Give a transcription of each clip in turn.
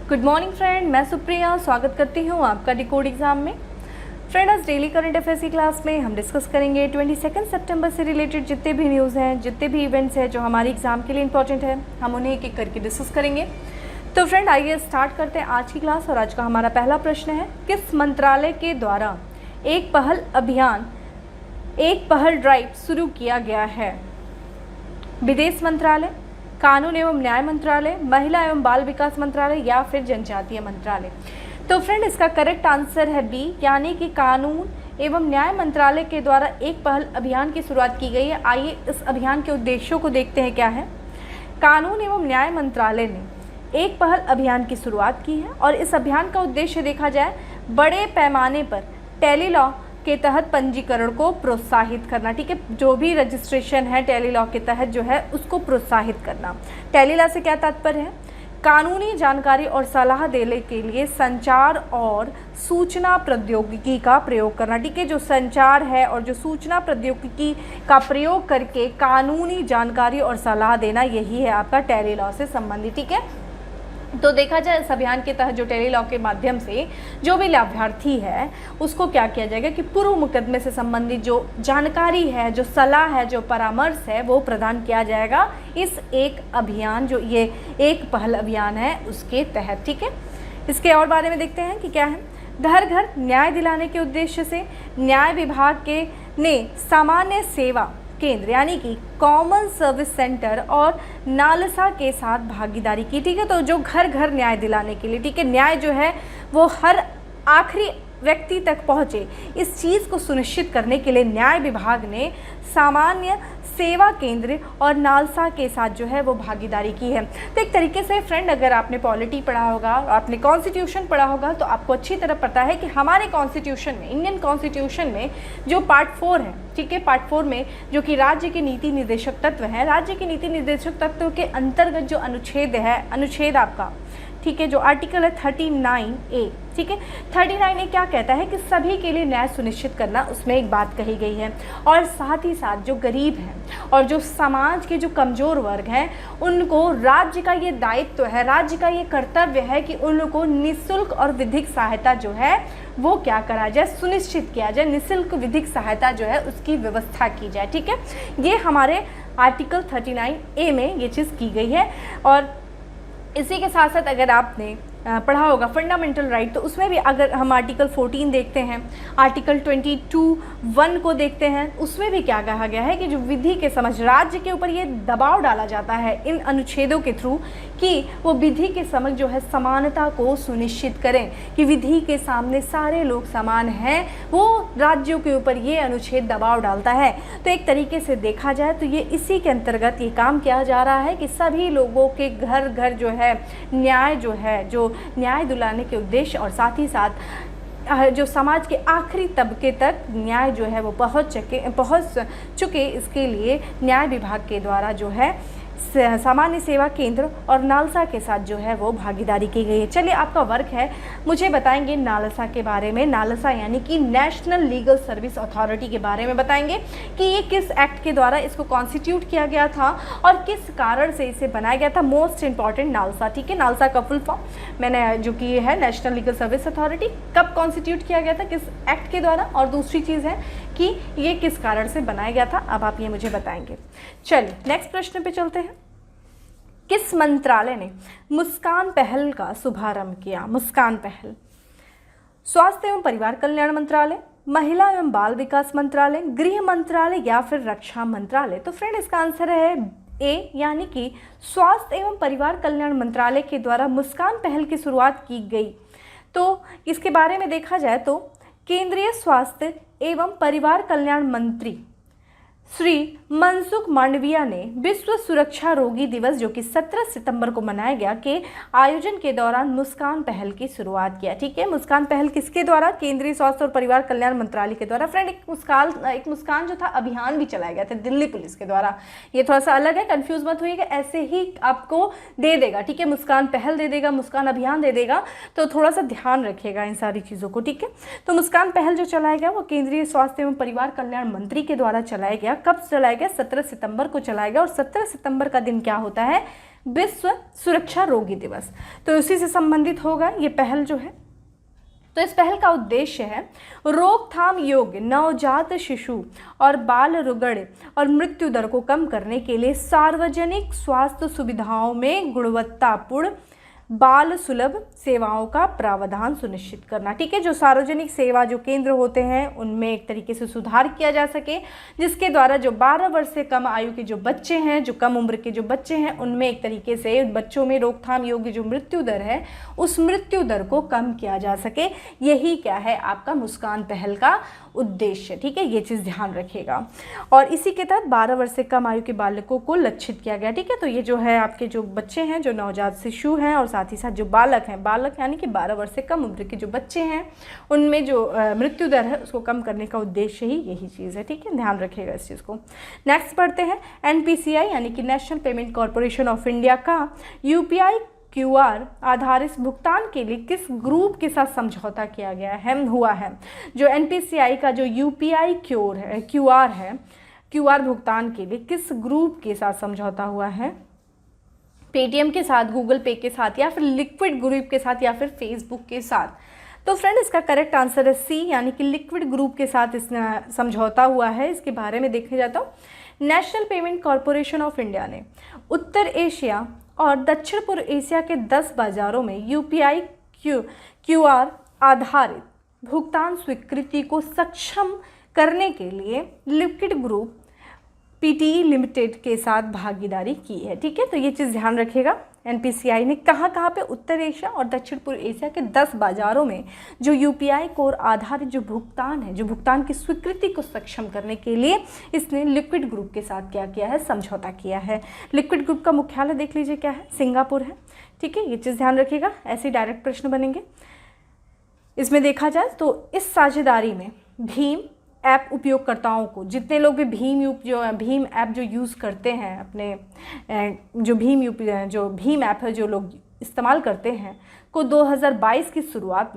Good morning friend, मैं सुप्रिया स्वागत करती हूँ आपका डिकोड एग्जाम में। फ्रेंड, आज डेली करंट अफेयर्स की क्लास में हम डिस्कस करेंगे 22 सितंबर से रिलेटेड जितने भी न्यूज़ हैं, जितने भी इवेंट्स हैं जो हमारी एग्जाम के लिए इंपॉर्टेंट है, हम उन्हें एक एक करके डिस्कस करेंगे। तो फ्रेंड, आइए स्टार्ट करते हैं आज की क्लास। और आज का हमारा पहला प्रश्न है, किस मंत्रालय के द्वारा एक पहल ड्राइव शुरू किया गया है? विदेश मंत्रालय, कानून एवं न्याय मंत्रालय, महिला एवं बाल विकास मंत्रालय या फिर जनजातीय मंत्रालय। तो फ्रेंड, इसका करेक्ट आंसर है बी, यानी कि कानून एवं न्याय मंत्रालय के द्वारा एक पहल अभियान की शुरुआत की गई है। आइए इस अभियान के उद्देश्यों को देखते हैं क्या है। कानून एवं न्याय मंत्रालय ने एक पहल अभियान की शुरुआत की है और इस अभियान का उद्देश्य देखा जाए बड़े पैमाने पर टेली लॉ के तहत पंजीकरण को प्रोत्साहित करना। ठीक है, जो भी रजिस्ट्रेशन है टेली लॉ के तहत जो है उसको प्रोत्साहित करना। टेली लॉ से क्या तात्पर्य है? कानूनी जानकारी और सलाह देने के लिए संचार और सूचना प्रौद्योगिकी का प्रयोग करना। ठीक है, जो संचार है और जो सूचना प्रौद्योगिकी का प्रयोग करके कानूनी जानकारी और सलाह देना, यही है आपका टेली लॉ से संबंधित। ठीक है, तो देखा जाए इस अभियान के तहत जो टेली लॉ के माध्यम से जो भी लाभार्थी है उसको क्या किया जाएगा कि पूर्व मुकदमे से संबंधित जो जानकारी है, जो सलाह है, जो परामर्श है, वो प्रदान किया जाएगा इस एक अभियान, जो ये एक पहल अभियान है उसके तहत। ठीक है, इसके और बारे में देखते हैं कि क्या है। घर घर न्याय दिलाने के उद्देश्य से न्याय विभाग ने सामान्य सेवा केंद्र यानी कि कॉमन सर्विस सेंटर और नालसा के साथ भागीदारी की। ठीक है, तो जो घर घर न्याय दिलाने के लिए, ठीक है, न्याय जो है वो हर आखिरी व्यक्ति तक पहुँचे, इस चीज़ को सुनिश्चित करने के लिए न्याय विभाग ने सामान्य सेवा केंद्र और नालसा के साथ जो है वो भागीदारी की है। तो एक तरीके से फ्रेंड, अगर आपने पॉलिटी पढ़ा होगा, आपने कॉन्स्टिट्यूशन पढ़ा होगा, तो आपको अच्छी तरह पता है कि हमारे कॉन्स्टिट्यूशन में, इंडियन कॉन्स्टिट्यूशन में जो पार्ट 4 है, ठीक है, पार्ट 4 में जो कि राज्य के नीति निर्देशक तत्व है, राज्य के नीति निर्देशक तत्व के अंतर्गत जो अनुच्छेद है, अनुच्छेद आपका, ठीक है, जो आर्टिकल है 39A, ठीक है, 39A क्या कहता है कि सभी के लिए न्याय सुनिश्चित करना, उसमें एक बात कही गई है। और साथ ही साथ जो गरीब हैं और जो समाज के जो कमज़ोर वर्ग हैं, उनको राज्य का ये दायित्व है, राज्य का ये कर्तव्य है कि उन लोगों को निःशुल्क और विधिक सहायता जो है वो क्या करा जाए, सुनिश्चित किया जाए, निःशुल्क विधिक सहायता जो है उसकी व्यवस्था की जाए। ठीक है, ये हमारे आर्टिकल 39A में ये चीज़ की गई है। और इसी के साथ साथ अगर आपने पढ़ा होगा फंडामेंटल राइट, तो उसमें भी अगर हम आर्टिकल 14 देखते हैं, आर्टिकल 22(1) को देखते हैं, उसमें भी क्या कहा गया है कि जो विधि के समक्ष राज्य के ऊपर ये दबाव डाला जाता है इन अनुच्छेदों के थ्रू कि वो विधि के समक्ष जो है समानता को सुनिश्चित करें, कि विधि के सामने सारे लोग समान हैं, वो राज्यों के ऊपर ये अनुच्छेद दबाव डालता है। तो एक तरीके से देखा जाए तो ये इसी के अंतर्गत ये काम किया जा रहा है कि सभी लोगों के घर घर जो है न्याय जो है, जो न्याय दिलाने के उद्देश्य और साथ ही साथ जो समाज के आखिरी तबके तक न्याय जो है वो पहुंच चुके, इसके लिए न्याय विभाग के द्वारा जो है सामान्य सेवा केंद्र और नालसा के साथ जो है वो भागीदारी की गई है। चलिए, आपका वर्क है, मुझे बताएंगे नालसा के बारे में। नालसा यानी कि नेशनल लीगल सर्विस अथॉरिटी के बारे में बताएंगे कि ये किस एक्ट के द्वारा इसको कॉन्स्टिट्यूट किया गया था और किस कारण से इसे बनाया गया था। मोस्ट इंपॉर्टेंट नालसा, ठीक है, नालसा का फुल फॉर्म मैंने जो कि है नेशनल लीगल सर्विस अथॉरिटी, कब कॉन्स्टिट्यूट किया गया था, किस एक्ट के द्वारा, और दूसरी चीज़ है कि ये किस कारण से बनाया गया था। अब आप ये मुझे बताएंगे। चलिए नेक्स्ट प्रश्न पे चलते हैं। किस मंत्रालय ने मुस्कान पहल का शुभारंभ किया? मुस्कान पहल, स्वास्थ्य एवं परिवार कल्याण मंत्रालय, महिला एवं बाल विकास मंत्रालय, गृह मंत्रालय या फिर रक्षा मंत्रालय? तो फ्रेंड, इसका आंसर है ए, यानी कि स्वास्थ्य एवं परिवार कल्याण मंत्रालय के द्वारा मुस्कान पहल की शुरुआत की गई। तो इसके बारे में देखा जाए तो केंद्रीय स्वास्थ्य एवं परिवार कल्याण मंत्री श्री मनसुख मांडविया ने विश्व सुरक्षा रोगी दिवस, जो कि 17 सितंबर को मनाया गया, के आयोजन के दौरान मुस्कान पहल की शुरुआत किया। ठीक है, मुस्कान पहल किसके द्वारा? केंद्रीय स्वास्थ्य और परिवार कल्याण मंत्रालय के द्वारा। फ्रेंड, एक मुस्कान जो था अभियान भी चलाया गया था दिल्ली पुलिस के द्वारा। ये थोड़ा सा अलग है, कंफ्यूज मत होइएगा, ऐसे ही आपको दे देगा। ठीक है, मुस्कान पहल दे देगा, मुस्कान अभियान दे देगा, तो थोड़ा सा ध्यान रखिएगा इन सारी चीज़ों को। ठीक है, तो मुस्कान पहल जो चलाया गया वो केंद्रीय स्वास्थ्य एवं परिवार कल्याण मंत्री के द्वारा चलाया गया। कब चलाया गया? 17 सितंबर को चलाया गया। और 17 सितंबर का दिन क्या होता है? विश्व सुरक्षा रोगी दिवस, तो उसी से संबंधित होगा ये पहल जो है। तो इस पहल का उद्देश्य है रोकथाम योग्य नवजात शिशु और बाल रुगड़ और मृत्यु दर को कम करने के लिए सार्वजनिक स्वास्थ्य सुविधाओं में गुणवत्तापूर्ण बाल सुलभ सेवाओं का प्रावधान सुनिश्चित करना। ठीक है, जो सार्वजनिक सेवा जो केंद्र होते हैं उनमें एक तरीके से सुधार किया जा सके, जिसके द्वारा जो 12 वर्ष से कम आयु के जो बच्चे हैं, जो कम उम्र के जो बच्चे हैं, उनमें एक तरीके से बच्चों में रोकथाम योग्य जो मृत्यु दर है उस मृत्यु दर को कम किया जा सके। यही क्या है आपका मुस्कान पहल का उद्देश्य। ठीक है, ये चीज़ ध्यान रखिएगा। और इसी के तहत 12 वर्ष से कम आयु के बालकों को लक्षित किया गया। ठीक है, तो ये जो है आपके जो बच्चे हैं, जो नवजात शिशु हैं और साथ ही साथ जो बालक हैं, बालक यानी कि 12 वर्ष से कम उम्र के जो बच्चे हैं, उनमें जो मृत्यु दर है उसको कम करने का उद्देश्य ही यही चीज़ है। ठीक है, ध्यान रखिएगा इस चीज़ को। नेक्स्ट पढ़ते हैं, NPCI यानी कि national payment corporation of India का UPI QR आधारित भुगतान के लिए किस ग्रुप के साथ समझौता किया गया है हुआ है। जो NPCI का जो UPI QR है, QR भुगतान के लिए किस ग्रुप के साथ समझौता हुआ है? पेटीएम के साथ, गूगल पे के साथ, या फिर लिक्विड ग्रुप के साथ, या फिर फेसबुक के साथ। तो फ्रेंड इसका करेक्ट आंसर है C यानी कि लिक्विड ग्रुप के साथ इसने समझौता हुआ है। इसके बारे में देखने जाता हूँ। National payment corporation of India ने उत्तर एशिया और दक्षिण पूर्व एशिया के 10 बाज़ारों में UPI QR आधारित भुगतान स्वीकृति को सक्षम करने के लिए लिक्विड ग्रुप PTE लिमिटेड के साथ भागीदारी की है। ठीक है, तो ये चीज़ ध्यान रखिएगा। NPCI ने कहाँ पे उत्तर एशिया और दक्षिण पूर्व एशिया के 10 बाज़ारों में जो UPI कोड आधारित जो भुगतान है, जो भुगतान की स्वीकृति को सक्षम करने के लिए इसने लिक्विड ग्रुप के साथ क्या किया है? समझौता किया है। लिक्विड ग्रुप का मुख्यालय देख लीजिए क्या है? सिंगापुर है। ठीक है, ये चीज़ ध्यान रखिएगा, ऐसे डायरेक्ट प्रश्न बनेंगे। इसमें देखा जाए तो इस साझेदारी में भीम ऐप उपयोगकर्ताओं को, जितने लोग भी भीम ऐप जो यूज़ करते हैं अपने जो भीम ऐप है जो लोग इस्तेमाल करते हैं को 2022 की शुरुआत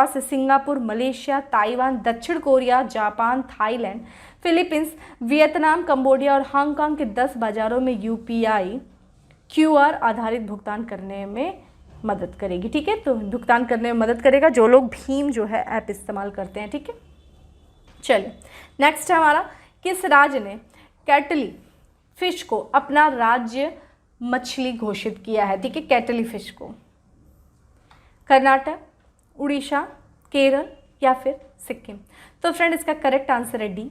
से सिंगापुर, मलेशिया, ताइवान, दक्षिण Korea, Japan, Thailand, Philippines, Vietnam, Cambodia और हांगकांग के 10 बाज़ारों में UPI QR आधारित भुगतान करने में मदद करेगी। ठीक है, तो भुगतान करने में मदद करेगा जो लोग भीम जो है ऐप इस्तेमाल करते हैं। ठीक है, चलिए नेक्स्ट है हमारा, किस राज्य ने कैटली फिश को अपना राज्य मछली घोषित किया है? ठीक है, कैटली फिश को कर्नाटक, उड़ीसा, केरल या फिर सिक्किम। तो फ्रेंड इसका करेक्ट आंसर है D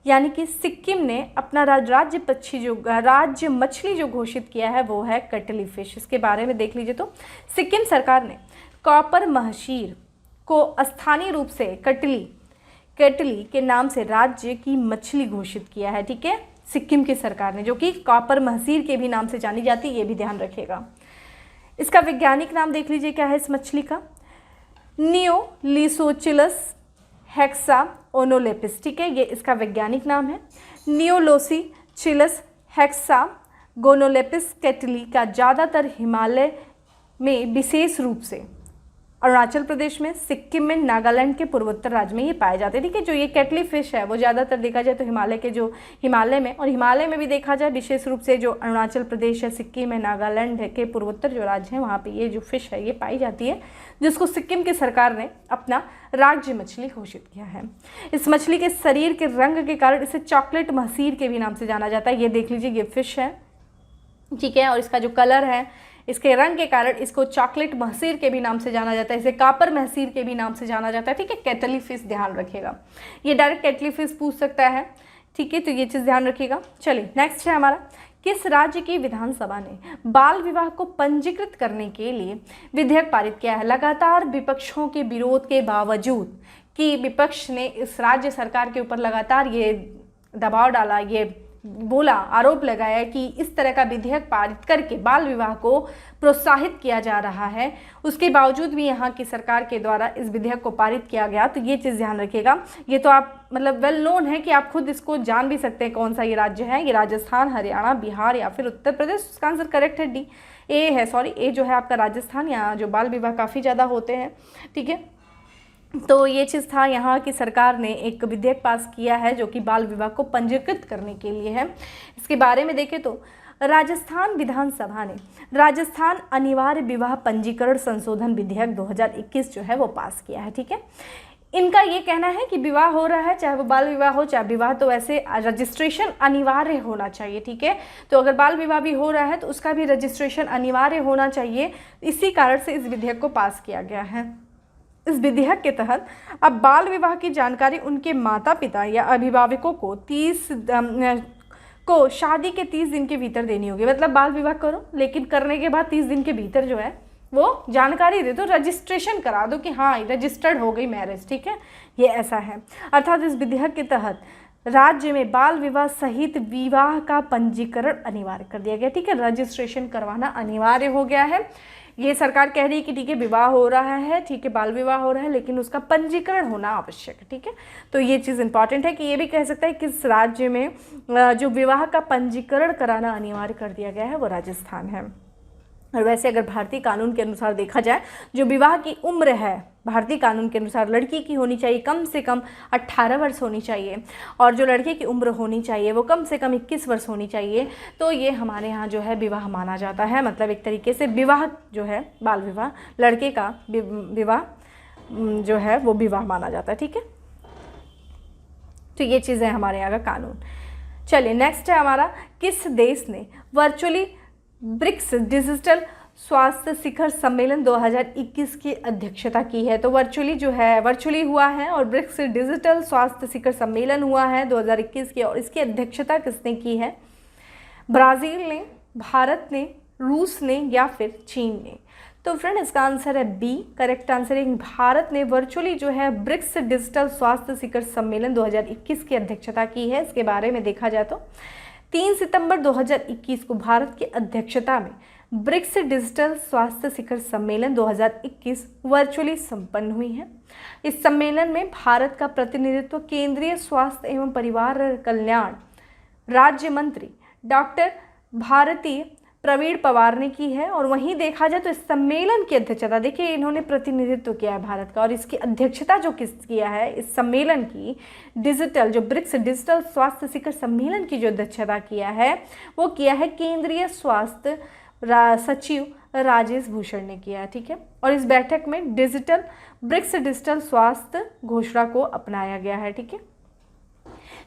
यानी कि सिक्किम ने अपना राज्य मछली जो घोषित किया है वो है कैटली फिश। इसके बारे में देख लीजिए तो सिक्किम सरकार ने कॉपर महसीर को स्थानीय रूप से कैटली के नाम से राज्य की मछली घोषित किया है। ठीक है, सिक्किम की सरकार ने, जो कि कॉपर महसीर के भी नाम से जानी जाती है, ये भी ध्यान रखिएगा। इसका वैज्ञानिक नाम देख लीजिए क्या है इस मछली का? नियोलिसोचिलस हेक्साओनोलेपिस। ठीक है, ये इसका वैज्ञानिक नाम है। नियोलिसोचिलस हेक्सागोनोलेपिस कैटली का ज़्यादातर हिमालय में, विशेष रूप से अरुणाचल प्रदेश में, सिक्किम में, नागालैंड के पूर्वोत्तर राज्य में ये पाए जाते हैं। ठीक है, जो ये कैटली फिश है वो ज़्यादातर देखा जाए तो हिमालय में, और हिमालय में भी देखा जाए विशेष रूप से जो अरुणाचल प्रदेश है, सिक्किम है, नागालैंड के पूर्वोत्तर जो राज्य हैं वहाँ पे ये जो फिश है ये पाई जाती है, जिसको सिक्किम की सरकार ने अपना राज्य मछली घोषित किया है। इस मछली के शरीर के रंग के कारण इसे चॉकलेट महसीर के भी नाम से जाना जाता है। ये देख लीजिए ये फिश है। ठीक है, और इसका जो कलर है, इसके रंग के कारण इसको चॉकलेट महसीर के भी नाम से जाना जाता है, इसे कॉपर महसीर के भी नाम से जाना जाता है। ठीक है, कैटली फिश ध्यान रखिएगा, ये डायरेक्ट कैटली फिश पूछ सकता है। ठीक है, तो ये चीज़ ध्यान रखिएगा। चलिए नेक्स्ट है हमारा, किस राज्य की विधानसभा ने बाल विवाह को पंजीकृत करने के लिए विधेयक पारित किया है? लगातार विपक्षों के विरोध के बावजूद कि विपक्ष ने इस राज्य सरकार के ऊपर लगातार ये दबाव डाला, ये बोला, आरोप लगाया कि इस तरह का विधेयक पारित करके बाल विवाह को प्रोत्साहित किया जा रहा है, उसके बावजूद भी यहाँ की सरकार के द्वारा इस विधेयक को पारित किया गया। तो ये चीज़ ध्यान रखिएगा। ये तो आप वेल नोन है कि आप खुद इसको जान भी सकते हैं कौन सा ये राज्य है। ये राजस्थान, हरियाणा, बिहार या फिर उत्तर प्रदेश। इसका आंसर करेक्ट है D, ए जो है आपका राजस्थान, यहाँ जो बाल विवाह काफ़ी ज़्यादा होते हैं। ठीक है, तो ये चीज़ था, यहाँ की सरकार ने एक विधेयक पास किया है जो कि बाल विवाह को पंजीकृत करने के लिए है। इसके बारे में देखें तो राजस्थान विधानसभा ने राजस्थान अनिवार्य विवाह पंजीकरण संशोधन विधेयक 2021 जो है वो पास किया है। ठीक है, इनका ये कहना है कि विवाह हो रहा है, चाहे वो बाल विवाह हो चाहे विवाह, तो वैसे रजिस्ट्रेशन अनिवार्य होना चाहिए। ठीक है, तो अगर बाल विवाह भी हो रहा है तो उसका भी रजिस्ट्रेशन अनिवार्य होना चाहिए। इसी कारण से इस विधेयक को पास किया गया है। इस विधेयक के तहत अब बाल विवाह की जानकारी उनके माता पिता या अभिभावकों को शादी के 30 दिन के भीतर देनी होगी। मतलब बाल विवाह करो, लेकिन करने के बाद 30 दिन के भीतर जो है वो जानकारी दे दो, रजिस्ट्रेशन करा दो कि हाँ रजिस्टर्ड हो गई मैरिज। ठीक है, ये ऐसा है। अर्थात इस विधेयक के तहत राज्य में बाल विवाह सहित विवाह का पंजीकरण अनिवार्य कर दिया गया। ठीक है, रजिस्ट्रेशन करवाना अनिवार्य हो गया है। ये सरकार कह रही है कि ठीक है विवाह हो रहा है, ठीक है बाल विवाह हो रहा है, लेकिन उसका पंजीकरण होना आवश्यक है। ठीक है, तो ये चीज़ इंपॉर्टेंट है कि ये भी कह सकता है कि इस राज्य में जो विवाह का पंजीकरण कराना अनिवार्य कर दिया गया है वो राजस्थान है। और वैसे अगर भारतीय कानून के अनुसार देखा जाए, जो विवाह की उम्र है भारतीय कानून के अनुसार लड़की की होनी चाहिए कम से कम 18 वर्ष होनी चाहिए, और जो लड़के की उम्र होनी चाहिए वो कम से कम 21 वर्ष होनी चाहिए। तो ये हमारे यहाँ जो है विवाह माना जाता है। मतलब एक तरीके से विवाह जो है बाल विवाह, लड़के का विवाह जो है वो विवाह माना जाता है। ठीक है, तो ये चीज़ है हमारे यहाँ का कानून। चलिए नेक्स्ट है हमारा, किस देश ने वर्चुअली ब्रिक्स डिजिटल स्वास्थ्य शिखर सम्मेलन 2021 की अध्यक्षता की है? तो वर्चुअली हुआ है और ब्रिक्स डिजिटल स्वास्थ्य शिखर सम्मेलन हुआ है 2021 की, और इसकी अध्यक्षता किसने की है? ब्राज़ील ने, भारत ने, रूस ने या फिर चीन ने? तो फ्रेंड इसका आंसर है बी, करेक्ट आंसर है। भारत ने वर्चुअली जो है ब्रिक्स डिजिटल स्वास्थ्य शिखर सम्मेलन 2021 की अध्यक्षता की है। इसके बारे में देखा जाए तो 3 सितंबर 2021 को भारत की अध्यक्षता में ब्रिक्स डिजिटल स्वास्थ्य शिखर सम्मेलन 2021 वर्चुअली संपन्न हुई है। इस सम्मेलन में भारत का प्रतिनिधित्व केंद्रीय स्वास्थ्य एवं परिवार कल्याण राज्य मंत्री डॉक्टर भारती प्रवीण पवार ने की है। और वहीं देखा जाए तो इस सम्मेलन की अध्यक्षता, देखिए इन्होंने प्रतिनिधित्व किया है भारत का, और इसकी अध्यक्षता जो किस किया है इस सम्मेलन की, जो ब्रिक्स डिजिटल स्वास्थ्य शिखर सम्मेलन की जो अध्यक्षता किया है वो किया है केंद्रीय स्वास्थ्य सचिव राजेश भूषण ने किया है। ठीक है, और इस बैठक में ब्रिक्स डिजिटल स्वास्थ्य घोषणा को अपनाया गया है। ठीक है,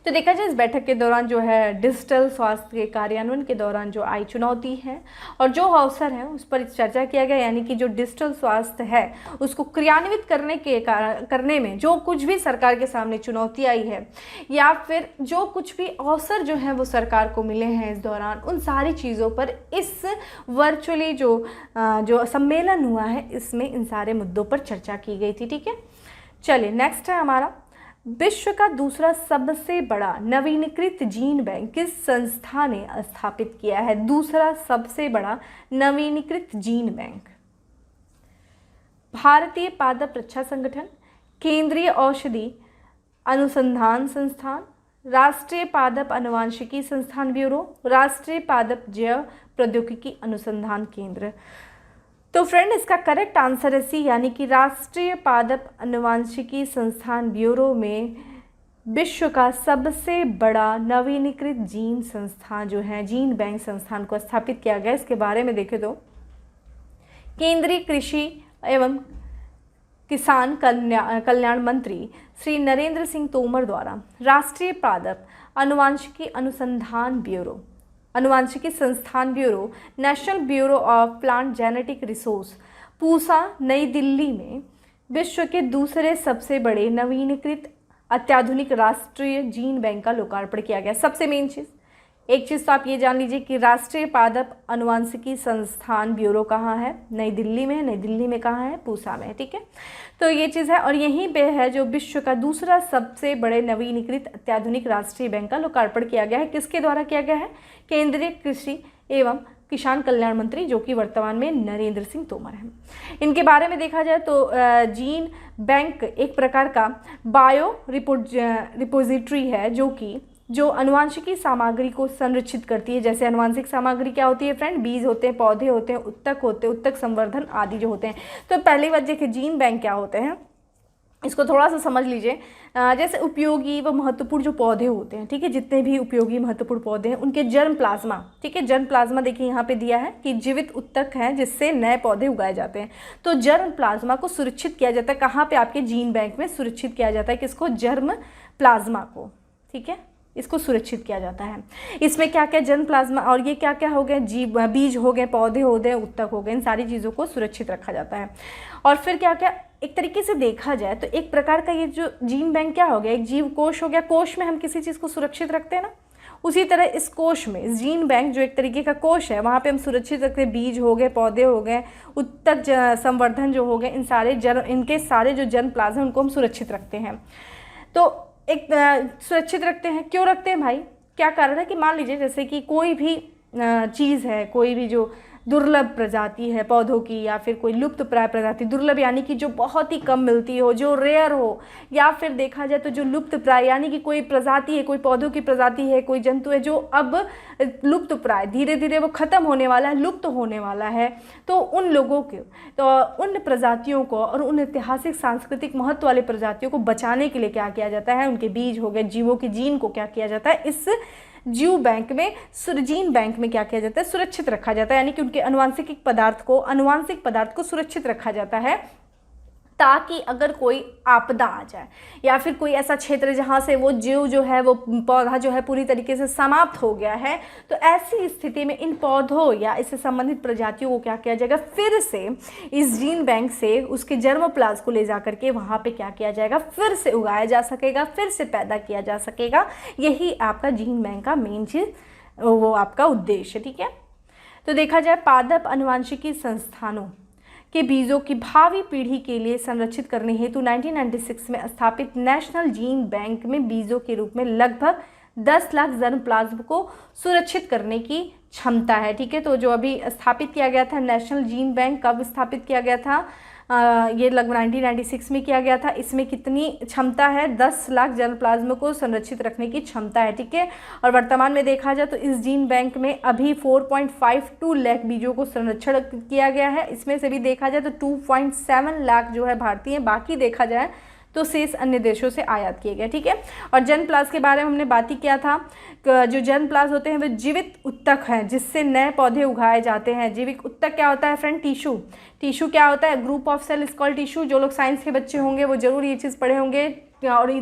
तो देखा जाए इस बैठक के दौरान जो है डिजिटल स्वास्थ्य के कार्यान्वयन के दौरान जो आई चुनौती है और जो अवसर है उस पर चर्चा किया गया। यानी कि जो डिजिटल स्वास्थ्य है उसको क्रियान्वित करने में जो कुछ भी सरकार के सामने चुनौती आई है या फिर जो कुछ भी अवसर जो है वो सरकार को मिले हैं इस दौरान, उन सारी चीज़ों पर इस वर्चुअली जो सम्मेलन हुआ है इसमें इन सारे मुद्दों पर चर्चा की गई थी। ठीक है, चलिए नेक्स्ट है हमारा, विश्व का दूसरा सबसे बड़ा नवीनीकृत जीन बैंक किस संस्था ने स्थापित किया है? दूसरा सबसे बड़ा नवीनीकृत जीन बैंक, भारतीय पादप रक्षा संगठन, केंद्रीय औषधि अनुसंधान संस्थान, राष्ट्रीय पादप आनुवंशिकी संस्थान ब्यूरो, राष्ट्रीय पादप जैव प्रौद्योगिकी अनुसंधान केंद्र? तो फ्रेंड इसका करेक्ट आंसर है सी, यानी कि राष्ट्रीय पादप आनुवंशिकी संस्थान ब्यूरो में विश्व का सबसे बड़ा नवीनीकृत जीन संस्थान जो है जीन बैंक संस्थान को स्थापित किया गया। इसके बारे में देखें तो केंद्रीय कृषि एवं किसान कल्याण मंत्री श्री नरेंद्र सिंह तोमर द्वारा राष्ट्रीय पादप आनुवंशिकी संस्थान bureau, national bureau of plant genetic resource, Pusa, नई दिल्ली में विश्व के दूसरे सबसे बड़े नवीनीकृत अत्याधुनिक राष्ट्रीय जीन बैंक का लोकार्पण किया गया। सबसे मेन चीज़, एक चीज़ तो आप ये जान लीजिए कि राष्ट्रीय पादप आनुवंशिकी संस्थान ब्यूरो कहाँ है? नई दिल्ली में है। नई दिल्ली में कहाँ है? पूसा में है। ठीक है, तो ये चीज़ है, और यहीं पे है जो विश्व का दूसरा सबसे बड़े नवीनीकृत अत्याधुनिक राष्ट्रीय बैंक का लोकार्पण किया गया है। किसके द्वारा किया गया है? केंद्रीय कृषि एवं किसान कल्याण मंत्री जो कि वर्तमान में नरेंद्र सिंह तोमर हैं। इनके बारे में देखा जाए तो जीन बैंक एक प्रकार का बायो रिपोजिटरी है जो अनुवांशिकी सामग्री को संरक्षित करती है। जैसे अनुवांशिक सामग्री क्या होती है फ्रेंड? बीज होते हैं, पौधे होते हैं, उत्तक संवर्धन आदि जो होते हैं। तो पहली बात देखिए जीन बैंक क्या होते हैं? इसको थोड़ा सा समझ लीजिए। जैसे उपयोगी व महत्वपूर्ण जो पौधे होते हैं, ठीक है, जितने भी उपयोगी महत्वपूर्ण पौधे हैं उनके जर्म प्लाज्मा, ठीक है, जर्म प्लाज्मा देखिए यहाँ पे दिया है कि जीवित उत्तक है जिससे नए पौधे उगाए जाते हैं। तो जर्म प्लाज्मा को सुरक्षित किया जाता है कहाँ पे? आपके जीन बैंक में सुरक्षित किया जाता है। किसको? जर्म प्लाज्मा को, ठीक है, इसको सुरक्षित किया जाता है। इसमें क्या क्या जर्म प्लाज्मा और ये क्या क्या हो गए? बीज हो गए, पौधे हो गए, उत्तक हो गए, इन सारी चीज़ों को सुरक्षित रखा जाता है। और फिर क्या क्या, एक तरीके से देखा जाए तो एक प्रकार का ये जो जीन बैंक क्या हो गया? एक जीव कोश हो गया। कोश में हम किसी चीज़ को सुरक्षित रखते हैं ना, उसी तरह इस कोश में, इस जीन बैंक जो एक तरीके का कोश है, वहाँ पे हम सुरक्षित रखते हैं। बीज हो गए, पौधे हो गए, उत्तक संवर्धन जो हो गए, इन सारे इनके सारे जो जर्म प्लाज्मा उनको हम सुरक्षित रखते हैं। तो एक सुरक्षित रखते हैं, क्यों रखते हैं भाई? क्या कारण है कि मान लीजिए जैसे कि कोई भी चीज़ है, कोई भी जो दुर्लभ प्रजाति है पौधों की, या फिर कोई लुप्त प्राय प्रजाति, दुर्लभ यानी कि जो बहुत ही कम मिलती हो, जो रेयर हो, या फिर देखा जाए तो जो लुप्त प्राय यानी कि कोई प्रजाति है, कोई पौधों की प्रजाति है, कोई जंतु है जो अब लुप्त प्राय, धीरे धीरे वो खत्म होने वाला है, लुप्त होने वाला है। तो उन लोगों के, तो उन प्रजातियों को और उन ऐतिहासिक सांस्कृतिक महत्व वाले प्रजातियों को बचाने के लिए क्या किया जाता है? उनके बीज हो गए, जीवों के जीन को क्या किया जाता है? इस जीव बैंक में, जीन बैंक में क्या किया जाता है? सुरक्षित रखा जाता है। यानी कि उनके अनुवांशिक पदार्थ को सुरक्षित रखा जाता है, ताकि अगर कोई आपदा आ जाए या फिर कोई ऐसा क्षेत्र जहाँ से वो जीव जो है, वो पौधा जो है पूरी तरीके से समाप्त हो गया है, तो ऐसी स्थिति में इन पौधों या इससे संबंधित प्रजातियों को क्या किया जाएगा? फिर से इस जीन बैंक से उसके जर्मोप्लाज्म को ले जा करके वहाँ पे क्या किया जाएगा? फिर से उगाया जा सकेगा, फिर से पैदा किया जा सकेगा। यही आपका जीन बैंक का मेन चीज़, वो आपका उद्देश्य है, ठीक है। तो देखा जाए पादप अनुवांशिकी संस्थानों के बीजों की भावी पीढ़ी के लिए संरक्षित करने हेतु 1996 में स्थापित नेशनल जीन बैंक में बीजों के रूप में लगभग 10 लाख जर्म प्लाज्म को सुरक्षित करने की क्षमता है, ठीक है। तो जो अभी स्थापित किया गया था नेशनल जीन बैंक, कब स्थापित किया गया था? ये लगभग 1996 में किया गया था। इसमें कितनी क्षमता है? 10 लाख जर्म प्लाज्म को संरक्षित रखने की क्षमता है, ठीक है। और वर्तमान में देखा जाए तो इस जीन बैंक में अभी 4.52 लाख बीजों को संरक्षण किया गया है। इसमें से भी देखा जाए तो 2.7 लाख जो है भारतीय, बाकी देखा जाए तो शेष अन्य देशों से आयात किए गए, ठीक है। और जर्म प्लाज्म के बारे में हमने बात ही किया था। जो जर्म प्लाज्म होते हैं वे जीवित उत्तक हैं जिससे नए पौधे उगाए जाते हैं। जीवित उत्तक क्या होता है फ्रेंड? टिश्यू क्या होता है? Group of cell is called tissue. जो लोग साइंस के बच्चे होंगे वो जरूर ये चीज़ पढ़े होंगे। और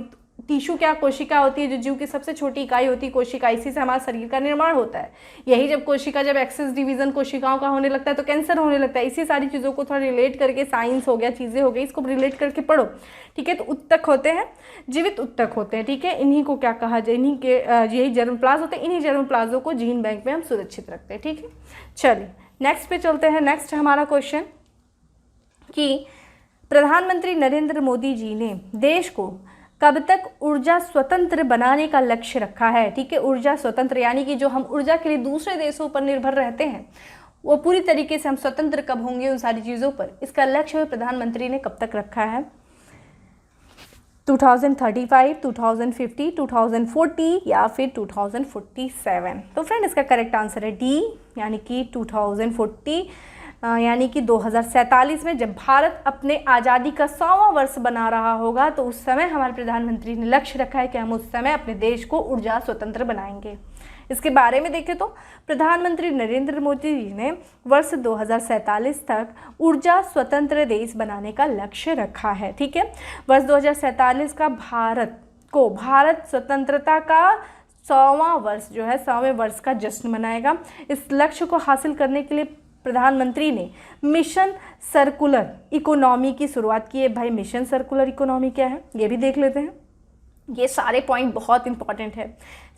टिश्यू क्या? कोशिका होती है, जो जीव की सबसे छोटी इकाई होती है कोशिका। इसी से हमारा शरीर का निर्माण होता है। यही जब एक्सेस डिवीजन कोशिकाओं का होने लगता है तो कैंसर होने लगता है। इसी सारी चीज़ों को थोड़ा रिलेट करके, साइंस हो गया, चीज़ें हो गई, इसको रिलेट करके पढ़ो, ठीक है। तो उत्तक होते हैं, जीवित उत्तक होते हैं, ठीक है। इन्हीं को क्या कहा जाए? इन्हीं के यही जर्म प्लाज्म होते हैं। इन्हीं जर्म प्लाज्मों को जीन बैंक में हम सुरक्षित रखते हैं, ठीक है। चलिए नेक्स्ट पे चलते हैं। नेक्स्ट हमारा क्वेश्चन कि प्रधानमंत्री नरेंद्र मोदी जी ने देश को कब तक ऊर्जा स्वतंत्र बनाने का लक्ष्य रखा है, ठीक है। ऊर्जा स्वतंत्र यानी कि जो हम ऊर्जा के लिए दूसरे देशों पर निर्भर रहते हैं वो पूरी तरीके से हम स्वतंत्र कब होंगे उन सारी चीज़ों पर, इसका लक्ष्य प्रधानमंत्री ने कब तक रखा है? 2035, 2050, 2040 या फिर 2047। तो फ्रेंड इसका करेक्ट आंसर है डी, यानी कि 2040, यानी कि 2047 में जब भारत अपने आज़ादी का 100वां वर्ष बना रहा होगा तो उस समय हमारे प्रधानमंत्री ने लक्ष्य रखा है कि हम उस समय अपने देश को ऊर्जा स्वतंत्र बनाएंगे। इसके बारे में देखें तो प्रधानमंत्री नरेंद्र मोदी जी ने वर्ष 2047 तक ऊर्जा स्वतंत्र देश बनाने का लक्ष्य रखा है, ठीक है। वर्ष 2047 का भारत स्वतंत्रता का 100वां वर्ष जो है, 100वें वर्ष का जश्न मनाएगा। इस लक्ष्य को हासिल करने के लिए प्रधानमंत्री ने मिशन सर्कुलर इकोनॉमी की शुरुआत की है। भाई मिशन सर्कुलर इकोनॉमी क्या है ये भी देख लेते हैं। ये सारे पॉइंट बहुत इंपॉर्टेंट है,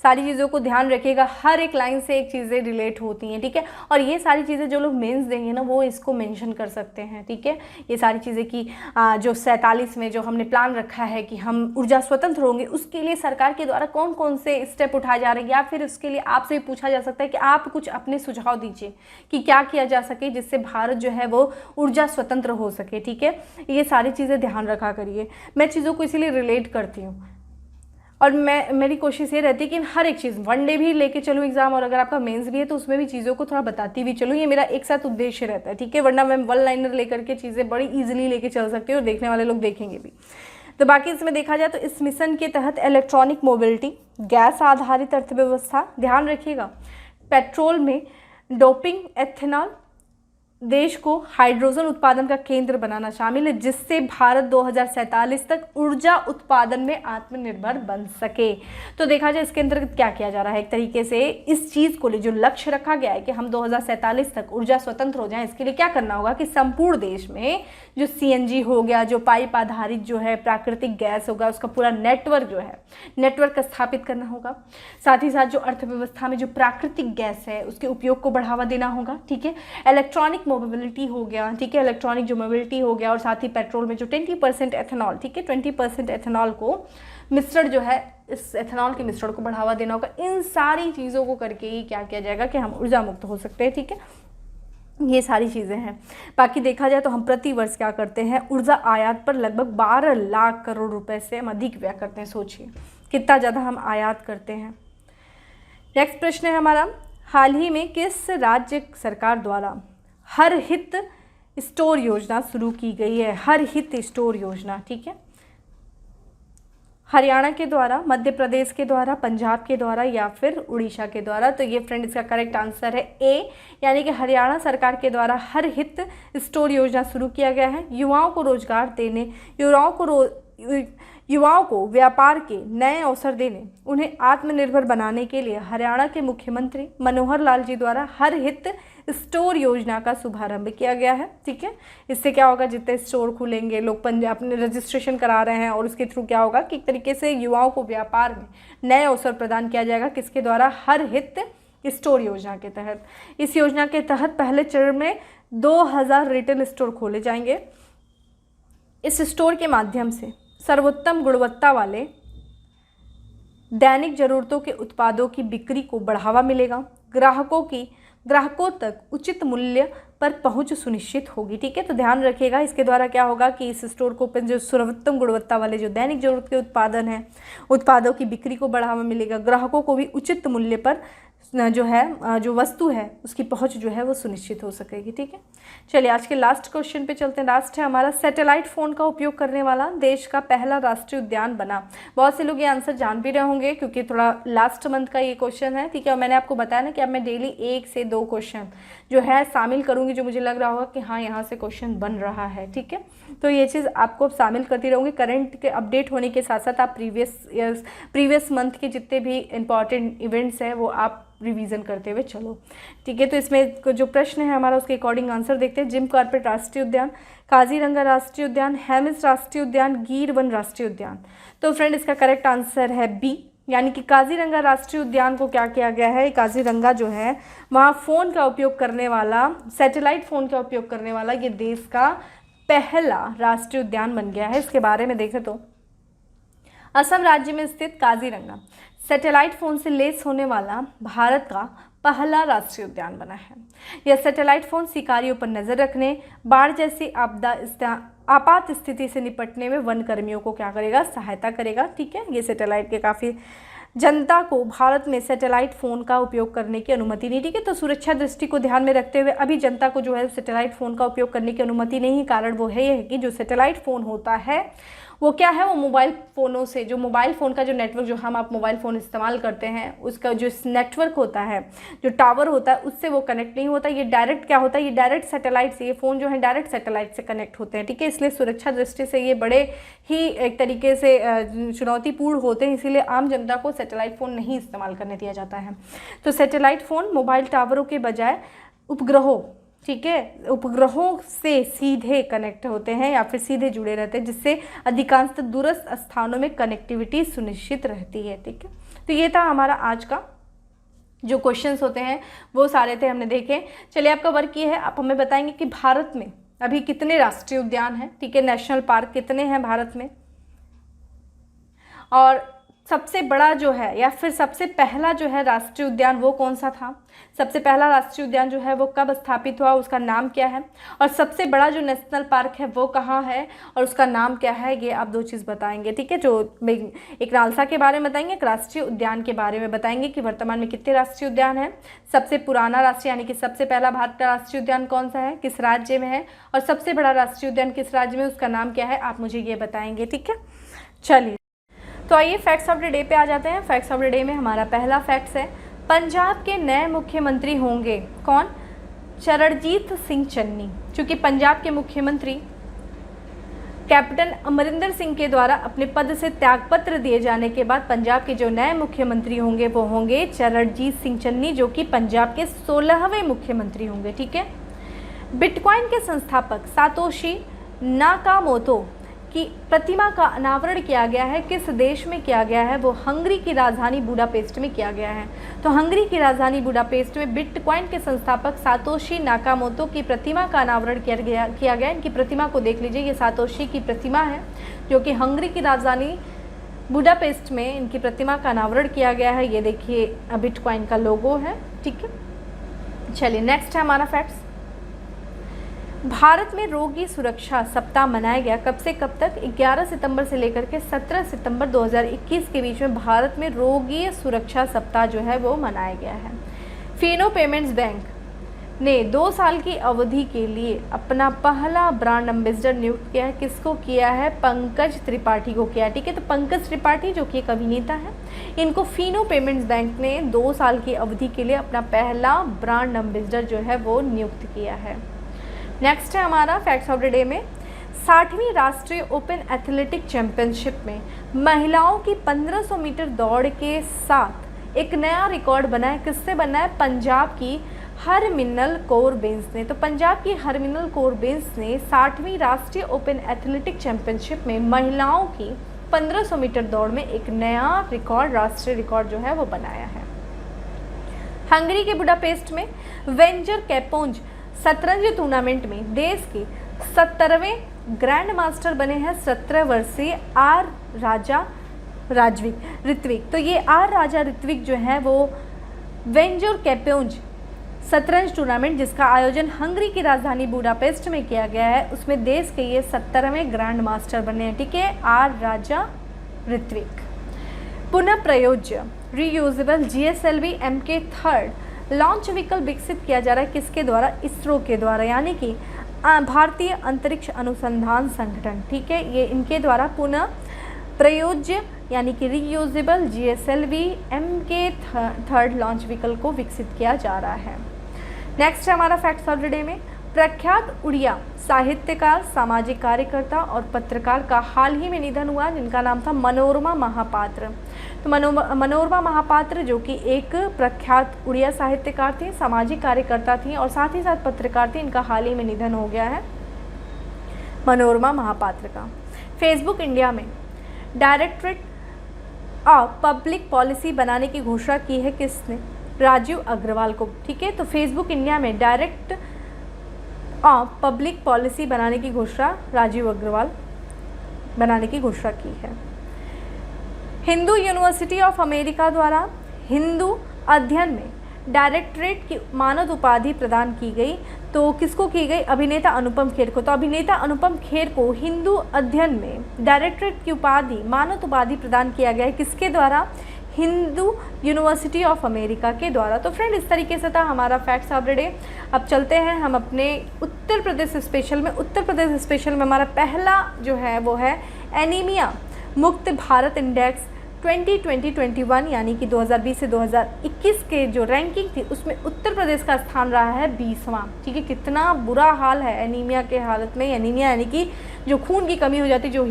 सारी चीज़ों को ध्यान रखिएगा, हर एक लाइन से एक चीज़ें रिलेट होती हैं, ठीक है। और ये सारी चीज़ें जो लोग मेंस देंगे ना वो इसको मेंशन कर सकते हैं, ठीक है। ये सारी चीज़ें कि जो 47 में जो हमने प्लान रखा है कि हम ऊर्जा स्वतंत्र होंगे, उसके लिए सरकार के द्वारा कौन कौन से स्टेप उठाए जा रहे हैं, या फिर उसके लिए आपसे भी पूछा जा सकता है कि आप कुछ अपने सुझाव दीजिए कि क्या किया जा सके जिससे भारत जो है वो ऊर्जा स्वतंत्र हो सके, ठीक है। ये सारी चीज़ें ध्यान रखा करिए। मैं चीज़ों को इसीलिए रिलेट करती हूँ और मेरी कोशिश ये रहती है कि हर एक चीज़ वनडे भी लेके चलूँ एग्जाम, और अगर आपका मेंस भी है तो उसमें भी चीज़ों को थोड़ा बताती भी चलूँ। ये मेरा एक साथ उद्देश्य रहता है, ठीक है। वरना मैं वन लाइनर लेकर के चीज़ें बड़ी इजीली लेके चल सकती हूँ और देखने वाले लोग देखेंगे भी। तो बाकी इसमें देखा जाए तो इस मिशन के तहत इलेक्ट्रॉनिक मोबिलिटी, गैस आधारित अर्थव्यवस्था, ध्यान रखिएगा, पेट्रोल में डोपिंग, एथेनॉल, देश को हाइड्रोजन उत्पादन का केंद्र बनाना शामिल है, जिससे भारत 2047 तक ऊर्जा उत्पादन में आत्मनिर्भर बन सके। तो देखा जाए इसके अंतर्गत क्या किया जा रहा है, एक तरीके से इस चीज़ को लिए जो लक्ष्य रखा गया है कि हम 2047 तक ऊर्जा स्वतंत्र हो जाएं, इसके लिए क्या करना होगा कि संपूर्ण देश में जो CNG हो गया, जो पाइप आधारित जो है प्राकृतिक गैस होगा, उसका पूरा नेटवर्क जो है नेटवर्क स्थापित करना होगा। साथ ही साथ जो अर्थव्यवस्था में जो प्राकृतिक गैस है उसके उपयोग को बढ़ावा देना होगा, ठीक है। इलेक्ट्रॉनिक मोबिलिटी हो गया, ठीक है, इलेक्ट्रॉनिक जो मोबिलिटी हो गया, और साथ ही पेट्रोल में जो 20% एथेनॉल, ठीक है, 20% एथेनॉल को मिश्रण जो है, इस एथेनॉल के मिश्रण को बढ़ावा देना होगा। इन सारी चीज़ों को करके ही क्या किया जाएगा कि हम ऊर्जा मुक्त हो सकते हैं, ठीक है। ये सारी चीज़ें हैं। बाकी देखा जाए तो हम प्रति वर्ष क्या करते हैं, ऊर्जा आयात पर लगभग 12 लाख करोड़ रुपए से हम अधिक व्यय करते हैं। सोचिए कितना ज़्यादा हम आयात करते हैं। नेक्स्ट प्रश्न है हमारा, हाल ही में किस राज्य सरकार द्वारा हर हित स्टोर योजना शुरू की गई है? हर हित स्टोर योजना, ठीक है। हरियाणा के द्वारा, मध्य प्रदेश के द्वारा, पंजाब के द्वारा या फिर उड़ीसा के द्वारा? तो ये फ्रेंड इसका करेक्ट आंसर है ए, यानी कि हरियाणा सरकार के द्वारा हर हित स्टोर योजना शुरू किया गया है। युवाओं को रोजगार देने, युवाओं को व्यापार के नए अवसर देने, उन्हें आत्मनिर्भर बनाने के लिए हरियाणा के मुख्यमंत्री मनोहर लाल जी द्वारा हर हित स्टोर योजना का शुभारंभ किया गया है, ठीक है। इससे क्या होगा, जितने स्टोर खुलेंगे, लोग पंजाब अपने रजिस्ट्रेशन करा रहे हैं, और उसके थ्रू क्या होगा कि एक तरीके से युवाओं को व्यापार में नए अवसर प्रदान किया जाएगा। किसके द्वारा? हर हित स्टोर योजना के तहत। इस योजना के तहत पहले चरण में 2000 रिटेल स्टोर खोले जाएंगे। इस स्टोर के माध्यम से सर्वोत्तम गुणवत्ता वाले दैनिक जरूरतों के उत्पादों की बिक्री को बढ़ावा मिलेगा। ग्राहकों तक उचित मूल्य पर पहुंच सुनिश्चित होगी, ठीक है। तो ध्यान रखिएगा, इसके द्वारा क्या होगा कि इस स्टोर को जो सर्वोत्तम गुणवत्ता वाले जो दैनिक जरूरत के उत्पादों की बिक्री को बढ़ावा मिलेगा। ग्राहकों को भी उचित मूल्य पर जो वस्तु है उसकी पहुंच जो है वो सुनिश्चित हो सकेगी, ठीक है। चलिए आज के लास्ट क्वेश्चन पे चलते हैं। लास्ट है हमारा, सैटेलाइट फ़ोन का उपयोग करने वाला देश का पहला राष्ट्रीय उद्यान बना। बहुत से लोग ये आंसर जान भी रहे होंगे क्योंकि थोड़ा लास्ट मंथ का ये क्वेश्चन है, ठीक है। और मैंने आपको बताया ना कि अब मैं डेली 1 से 2 क्वेश्चन जो है शामिल करूँगी, जो मुझे लग रहा होगा कि हाँ यहाँ से क्वेश्चन बन रहा है, ठीक है। तो ये चीज़ आपको शामिल करती रहूँगी। करंट के अपडेट होने के साथ साथ आप प्रीवियस मंथ के जितने भी इंपॉर्टेंट इवेंट्स हैं वो आप रिवीजन करते हुए चलो, ठीक है। तो इसमें जो प्रश्न है हमारा उसके अकॉर्डिंग आंसर देखते हैं। जिम कॉर्बेट राष्ट्रीय उद्यान, काजीरंगा राष्ट्रीय उद्यान, हेमिस राष्ट्रीय उद्यान, गीर वन राष्ट्रीय उद्यान। तो फ्रेंड इसका करेक्ट आंसर है बी, यानी कि काजीरंगा राष्ट्रीय उद्यान को क्या किया गया है, काजीरंगा जो है वहाँ फ़ोन का उपयोग करने वाला, सैटेलाइट फ़ोन का उपयोग करने वाला ये देश का पहला राष्ट्रीय उद्यान बन गया है। इसके बारे में देखें तो असम राज्य में स्थित काजीरंगा सैटेलाइट फ़ोन से लेस होने वाला भारत का पहला राष्ट्रीय उद्यान बना है। यह सैटेलाइट फ़ोन शिकारियों पर नज़र रखने, बाढ़ जैसी आपात स्थिति से निपटने में वन कर्मियों को क्या करेगा, सहायता करेगा, ठीक है। ये सैटेलाइट के काफ़ी जनता को भारत में सैटेलाइट फ़ोन का उपयोग करने की अनुमति नहीं, ठीक है। तो सुरक्षा दृष्टि को ध्यान में रखते हुए अभी जनता को जो है सैटेलाइट फ़ोन का उपयोग करने की अनुमति नहीं। कारण वो है कि जो सैटेलाइट फ़ोन होता है वो क्या है, वो मोबाइल फ़ोनों से, जो मोबाइल फ़ोन का जो नेटवर्क जो आप मोबाइल फ़ोन इस्तेमाल करते हैं उसका जो नेटवर्क होता है, जो टावर होता है, उससे वो कनेक्ट नहीं होता। ये डायरेक्ट क्या होता है, ये डायरेक्ट सैटेलाइट से, ये फ़ोन जो है डायरेक्ट सैटेलाइट से कनेक्ट होते हैं, ठीक है। इसलिए सुरक्षा दृष्टि से ये बड़े ही एक तरीके से चुनौतीपूर्ण होते हैं, इसीलिए आम जनता को सैटेलाइट फ़ोन नहीं इस्तेमाल करने दिया जाता है। तो सैटेलाइट फ़ोन मोबाइल टावरों के बजाय उपग्रहों, ठीक है, उपग्रहों से सीधे कनेक्ट होते हैं या फिर सीधे जुड़े रहते हैं, जिससे अधिकांशतः दूरस्थ स्थानों में कनेक्टिविटी सुनिश्चित रहती है, ठीक है। तो ये था हमारा आज का जो क्वेश्चंस होते हैं वो सारे थे, हमने देखे। चलिए आपका वर्क ये है, आप हमें बताएंगे कि भारत में अभी कितने राष्ट्रीय उद्यान हैं, ठीक है, नेशनल पार्क कितने हैं भारत में, और सबसे बड़ा जो है या फिर सबसे पहला जो है राष्ट्रीय उद्यान वो कौन सा था, सबसे पहला राष्ट्रीय उद्यान जो है वो कब स्थापित हुआ, उसका नाम क्या है, और सबसे बड़ा जो नेशनल पार्क है वो कहाँ है और उसका नाम क्या है, ये आप 2 चीज़ बताएंगे। ठीक है, जो एक नालसा के बारे में बताएंगे, एक राष्ट्रीय उद्यान के बारे में बताएंगे कि वर्तमान में कितने राष्ट्रीय उद्यान हैं, सबसे पुराना राष्ट्रीय यानी कि सबसे पहला भारत का राष्ट्रीय उद्यान कौन सा है, किस राज्य में है, और सबसे बड़ा राष्ट्रीय उद्यान किस राज्य में, उसका नाम क्या है, आप मुझे ये बताएंगे। ठीक है, चलिए तो आइए फैक्ट्स ऑफ द डे पे आ जाते हैं। फैक्ट्स ऑफ द डे में हमारा पहला फैक्ट्स है, पंजाब के नए मुख्यमंत्री होंगे कौन, चरणजीत सिंह चन्नी। चूँकि पंजाब के मुख्यमंत्री कैप्टन अमरिंदर सिंह के द्वारा अपने पद से त्यागपत्र दिए जाने के बाद पंजाब के जो नए मुख्यमंत्री होंगे वो होंगे चरणजीत सिंह चन्नी, जो कि पंजाब के 16वें मुख्यमंत्री होंगे। ठीक है, बिटकॉइन के संस्थापक सातोशी नाकामोतो की प्रतिमा का अनावरण किया गया है, किस देश में किया गया है, वो हंगरी की राजधानी बुडापेस्ट में किया गया है। तो हंगरी की राजधानी बुडापेस्ट में बिटकॉइन के संस्थापक सातोशी नाकामोतो की प्रतिमा का अनावरण किया गया। इनकी प्रतिमा को देख लीजिए, ये सातोशी की प्रतिमा है जो कि हंगरी की राजधानी बुडापेस्ट में इनकी प्रतिमा का अनावरण किया गया है। ये देखिए बिटकॉइन का लोगो है। ठीक है, चलिए नेक्स्ट है हमारा फैक्ट्स, भारत में रोगी सुरक्षा सप्ताह मनाया गया कब से कब तक, 11 सितंबर से लेकर के 17 सितंबर 2021 के बीच में भारत में रोगी सुरक्षा सप्ताह जो है वो मनाया गया है। फिनो पेमेंट्स बैंक ने 2 साल की अवधि के लिए अपना पहला ब्रांड एम्बेसडर नियुक्त किया है, किसको किया है, पंकज त्रिपाठी को किया। ठीक है, तो पंकज त्रिपाठी जो कि एक अभिनेता है, इनको फिनो पेमेंट्स बैंक ने 2 साल की अवधि के लिए अपना पहला ब्रांड एम्बेसडर जो है वो नियुक्त किया है। नेक्स्ट है हमारा फैक्ट्स ऑफ द डे में, 60वीं राष्ट्रीय ओपन एथलेटिक चैंपियनशिप में महिलाओं की 1500 मीटर दौड़ के साथ एक नया रिकॉर्ड बना है, किससे बना है, पंजाब की हरमिनल कौर बेंस ने। तो पंजाब की हरमिनल कौर बेंस ने 60वीं राष्ट्रीय ओपन एथलेटिक चैंपियनशिप में महिलाओं की 1500 मीटर दौड़ में एक नया रिकॉर्ड, राष्ट्रीय रिकॉर्ड जो है वो बनाया है। हंगरी के बुडापेस्ट में वेंजर कैपोंज शतरंज टूर्नामेंट में देश के 70वें ग्रैंड मास्टर बने हैं 17 वर्षीय आर राजा ऋत्विक। तो ये आर राजा ऋत्विक जो है वो वेंजर कैपोंज शतरंज टूर्नामेंट जिसका आयोजन हंगरी की राजधानी बुडापेस्ट में किया गया है, उसमें देश के ये 70वें ग्रैंड मास्टर बने हैं। ठीक है, आर राजा ऋत्विक। पुनः प्रयोज्य reusable GSLV MK3 launch vehicle विकसित किया जा रहा है, किसके द्वारा, इसरो के द्वारा, यानी कि भारतीय अंतरिक्ष अनुसंधान संगठन। ठीक है, ये इनके द्वारा पुनः प्रयोज्य यानी कि reusable GSLV MK3 launch vehicle को विकसित किया जा रहा है। नेक्स्ट है हमारा फैक्ट्स ऑफ द डे में, प्रख्यात उड़िया साहित्यकार, सामाजिक कार्यकर्ता और पत्रकार का हाल ही में निधन हुआ, जिनका नाम था मनोरमा महापात्र। तो मनोरमा महापात्र जो कि एक प्रख्यात उड़िया साहित्यकार थी, सामाजिक कार्यकर्ता थी और साथ ही साथ पत्रकार थी, इनका हाल ही में निधन हो गया है मनोरमा महापात्र का। फेसबुक इंडिया में डायरेक्टरेट ऑफ पब्लिक पॉलिसी बनाने की घोषणा की है, किसने, राजीव अग्रवाल को। ठीक है, तो फेसबुक इंडिया में डायरेक्ट ऑफ पब्लिक पॉलिसी बनाने की घोषणा राजीव अग्रवाल बनाने की घोषणा की है। हिंदू यूनिवर्सिटी ऑफ अमेरिका द्वारा हिंदू अध्ययन में डायरेक्टरेट की मानद उपाधि प्रदान की गई, तो किसको की गई, अभिनेता अनुपम खेर को। तो अभिनेता अनुपम खेर को हिंदू अध्ययन में डायरेक्टरेट की उपाधि, मानद उपाधि प्रदान किया गया है, किसके द्वारा, हिंदू यूनिवर्सिटी ऑफ अमेरिका के द्वारा। तो फ्रेंड इस तरीके से था हमारा फैक्ट्स ऑफ द डे। अब चलते हैं हम अपने उत्तर प्रदेश स्पेशल में। उत्तर प्रदेश स्पेशल में हमारा पहला जो है वो है एनीमिया मुक्त भारत इंडेक्स 2020-21 यानी कि 2020 से 2021 के जो रैंकिंग थी उसमें उत्तर प्रदेश का स्थान रहा है 20वां। ठीक है, कितना बुरा हाल है एनीमिया के हालत में। एनीमिया यानी कि जो खून की कमी हो जाती है, जो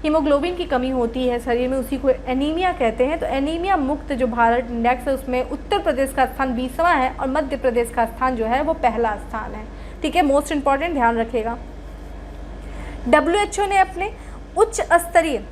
हीमोग्लोबिन की कमी होती है शरीर में, उसी को एनीमिया कहते हैं। तो एनीमिया मुक्त जो भारत इंडेक्स है उसमें उत्तर प्रदेश का स्थान 20वां है और मध्य प्रदेश का स्थान जो है वो पहला स्थान है। ठीक है, मोस्ट इंपॉर्टेंट, ध्यान रखिएगा। WHO ने अपने उच्च स्तरीय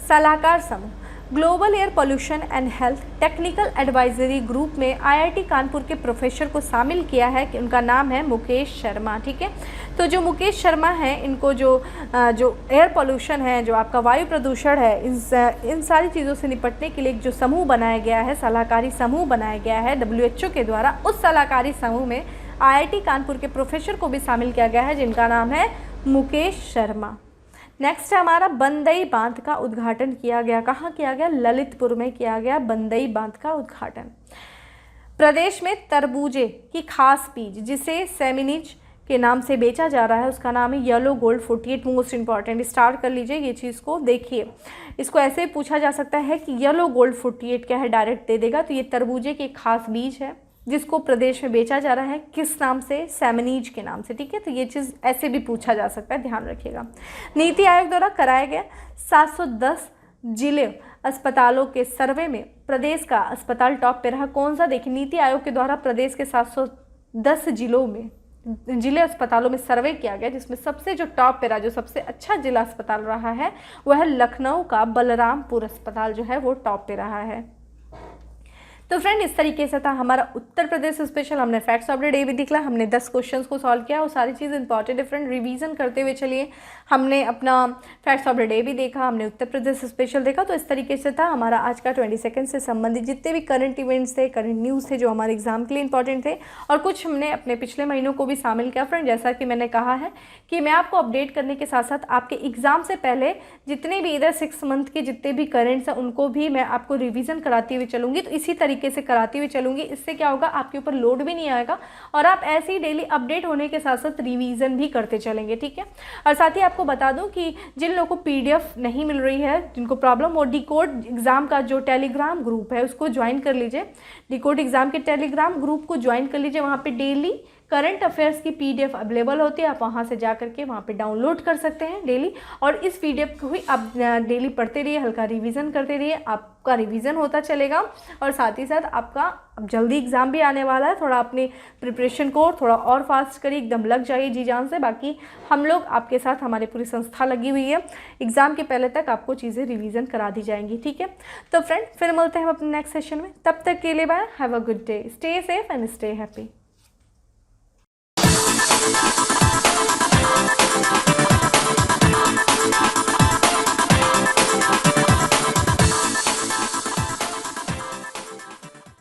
सलाहकार समूह global air pollution and health technical advisory group में आईआईटी कानपुर के प्रोफेसर को शामिल किया है कि उनका नाम है मुकेश शर्मा। ठीक है, तो जो मुकेश शर्मा हैं इनको जो एयर पोल्यूशन है, जो आपका वायु प्रदूषण है, इन सारी चीज़ों से निपटने के लिए एक जो समूह बनाया गया है, सलाहकारी समूह बनाया गया है WHO के द्वारा, उस सलाहकारी समूह में आईआईटी कानपुर के प्रोफेसर को भी शामिल किया गया है जिनका नाम है मुकेश शर्मा। नेक्स्ट है हमारा बंदई बांध का उद्घाटन किया गया। कहाँ किया गया? ललितपुर में किया गया बंदई बांध का उद्घाटन। प्रदेश में तरबूजे की खास बीज जिसे सेमिनिज के नाम से बेचा जा रहा है उसका नाम है yellow gold 48। Most important, start कर लीजिए ये चीज़ को, देखिए इसको ऐसे पूछा जा सकता है कि येलो गोल्ड 48 क्या है, डायरेक्ट दे देगा। तो ये तरबूजे की खास बीज है जिसको प्रदेश में बेचा जा रहा है, किस नाम से? सेमिनीज के नाम से। ठीक है, तो ये चीज़ ऐसे भी पूछा जा सकता है, ध्यान रखिएगा। नीति आयोग द्वारा कराया गया 710 जिले अस्पतालों के सर्वे में प्रदेश का अस्पताल टॉप पे रहा। कौन सा? देखिए, नीति आयोग के द्वारा प्रदेश के 710 जिले अस्पतालों में सर्वे किया गया, जिसमें सबसे जो टॉप पे रहा, जो सबसे अच्छा जिला अस्पताल रहा है वह लखनऊ का बलरामपुर अस्पताल जो है वो टॉप पे रहा है। तो फ्रेंड, इस तरीके से था हमारा उत्तर प्रदेश स्पेशल। हमने फैक्ट्स ऑफ द डे भी दिखला, हमने 10 क्वेश्चंस को सॉल्व किया और सारी चीज़ इंपॉर्टेंट है फ्रेंड। रिवीजन करते हुए चलिए, हमने अपना फैक्ट्स ऑफ द डे भी देखा, हमने उत्तर प्रदेश स्पेशल देखा। तो इस तरीके से था हमारा आज का 22 से संबंधित जितने भी करंट इवेंट्स थे, करंट न्यूज़ थे जो हमारे एग्जाम के लिए इंपॉर्टेंट थे, और कुछ हमने अपने पिछले महीनों को भी शामिल किया फ्रेंड। जैसा कि मैंने कहा है कि मैं आपको अपडेट करने के साथ साथ आपके एग्जाम से पहले जितने भी इधर 6 मंथ के जितने भी करेंट्स हैं उनको भी मैं आपको रिवीजन कराती हुई चलूँगी। तो इसी तरीके से कराती हुई चलूँगी, इससे क्या होगा, आपके ऊपर लोड भी नहीं आएगा और आप ऐसे ही डेली अपडेट होने के साथ साथ रिवीजन भी करते चलेंगे। ठीक है, और साथ ही आपको बता दूं कि जिन लोगों को PDF नहीं मिल रही है, जिनको प्रॉब्लम, वो डिकोड एग्जाम का जो टेलीग्राम ग्रुप है उसको ज्वाइन कर लीजिए। डिकोड एग्जाम के टेलीग्राम ग्रुप को ज्वाइन कर लीजिए, वहाँ पे डेली करंट अफेयर्स की PDF अवेलेबल होती है, आप वहाँ से जा करके वहाँ पे डाउनलोड कर सकते हैं डेली, और इस PDF को ही आप डेली पढ़ते रहिए, हल्का रिवीजन करते रहिए, आपका रिवीजन होता चलेगा। और साथ ही साथ आपका अब जल्दी एग्ज़ाम भी आने वाला है, थोड़ा अपनी प्रिपरेशन को थोड़ा और फास्ट करिए, एकदम लग जाइए जी जान से। बाकी हम लोग आपके साथ, हमारी पूरी संस्था लगी हुई है, एग्ज़ाम के पहले तक आपको चीज़ें रिवीजन करा दी जाएंगी। ठीक है, तो फ्रेंड फिर मिलते हैं हम अपने नेक्स्ट सेशन में, तब तक के लिए bye, have a good day, stay safe and stay happy.